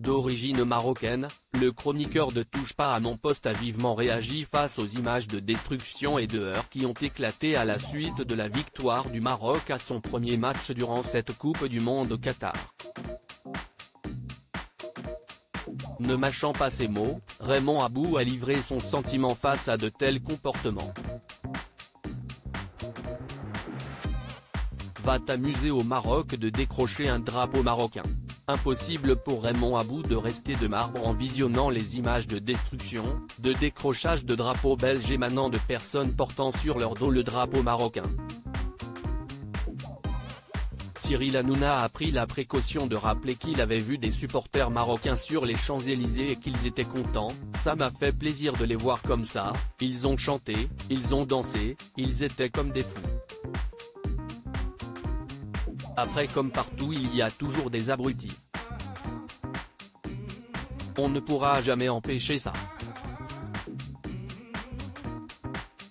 D'origine marocaine, le chroniqueur de Touche pas à mon poste a vivement réagi face aux images de destruction et de heurts qui ont éclaté à la suite de la victoire du Maroc à son premier match durant cette Coupe du Monde au Qatar. Ne mâchant pas ses mots, Raymond Abou a livré son sentiment face à de tels comportements. Va t'amuser au Maroc de décrocher un drapeau marocain. Impossible pour Raymond Abou de rester de marbre en visionnant les images de destruction, de décrochage de drapeaux belges émanant de personnes portant sur leur dos le drapeau marocain. Cyril Hanouna a pris la précaution de rappeler qu'il avait vu des supporters marocains sur les Champs-Élysées et qu'ils étaient contents. Ça m'a fait plaisir de les voir comme ça, ils ont chanté, ils ont dansé, ils étaient comme des fous. Après, comme partout, il y a toujours des abrutis. On ne pourra jamais empêcher ça.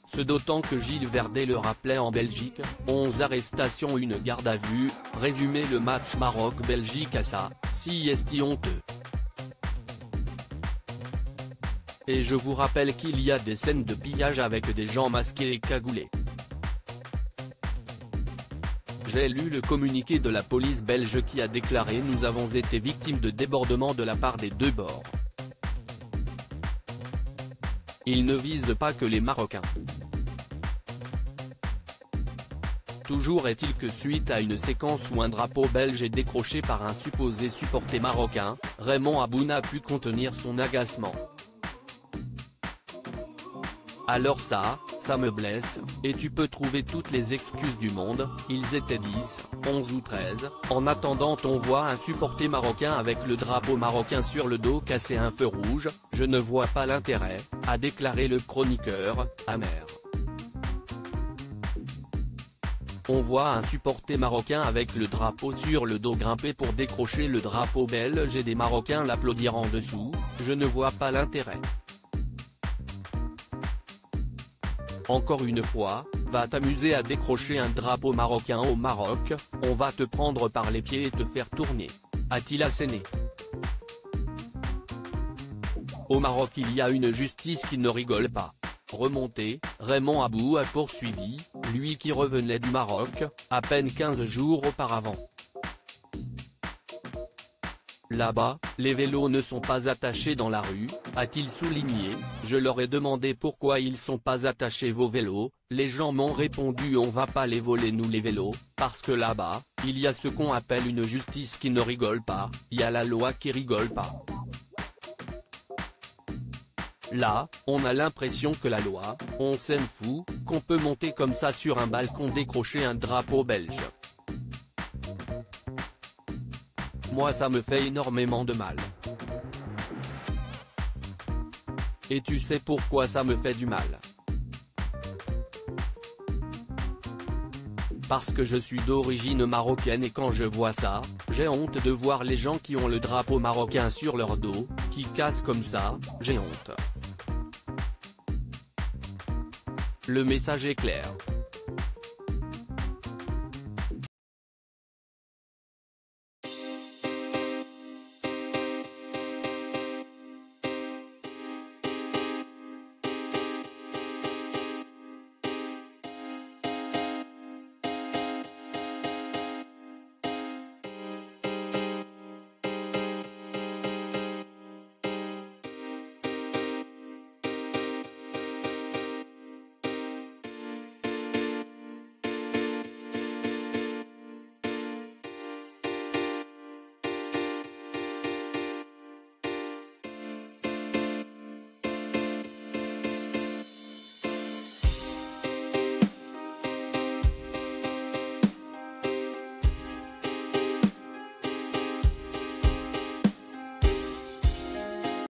Ce d'autant que Gilles Verdet le rappelait en Belgique, 11 arrestations, une garde à vue, résumé le match Maroc-Belgique à ça, si est honteux. Et je vous rappelle qu'il y a des scènes de pillage avec des gens masqués et cagoulés. J'ai lu le communiqué de la police belge qui a déclaré « Nous avons été victimes de débordements de la part des deux bords. Ils ne visent pas que les Marocains. » Toujours est-il que suite à une séquence où un drapeau belge est décroché par un supposé supporter marocain, Raymond Abou n'a pu contenir son agacement. Alors ça me blesse, et tu peux trouver toutes les excuses du monde, ils étaient 10, 11 ou 13, en attendant on voit un supporter marocain avec le drapeau marocain sur le dos casser un feu rouge, je ne vois pas l'intérêt, a déclaré le chroniqueur, amer. On voit un supporter marocain avec le drapeau sur le dos grimper pour décrocher le drapeau belge et des Marocains l'applaudir en dessous, je ne vois pas l'intérêt. Encore une fois, va t'amuser à décrocher un drapeau marocain au Maroc, on va te prendre par les pieds et te faire tourner, a-t-il asséné. Au Maroc il y a une justice qui ne rigole pas. Remonté, Raymond Abou a poursuivi, lui qui revenait du Maroc, à peine 15 jours auparavant. Là-bas, les vélos ne sont pas attachés dans la rue, a-t-il souligné, je leur ai demandé pourquoi ils sont pas attachés vos vélos, les gens m'ont répondu on va pas les voler nous les vélos, parce que là-bas, il y a ce qu'on appelle une justice qui ne rigole pas, il y a la loi qui rigole pas. Là, on a l'impression que la loi, on s'en fout, qu'on peut monter comme ça sur un balcon décrocher un drapeau belge. Moi ça me fait énormément de mal. Et tu sais pourquoi ça me fait du mal? Parce que je suis d'origine marocaine et quand je vois ça, j'ai honte de voir les gens qui ont le drapeau marocain sur leur dos, qui cassent comme ça, j'ai honte. Le message est clair.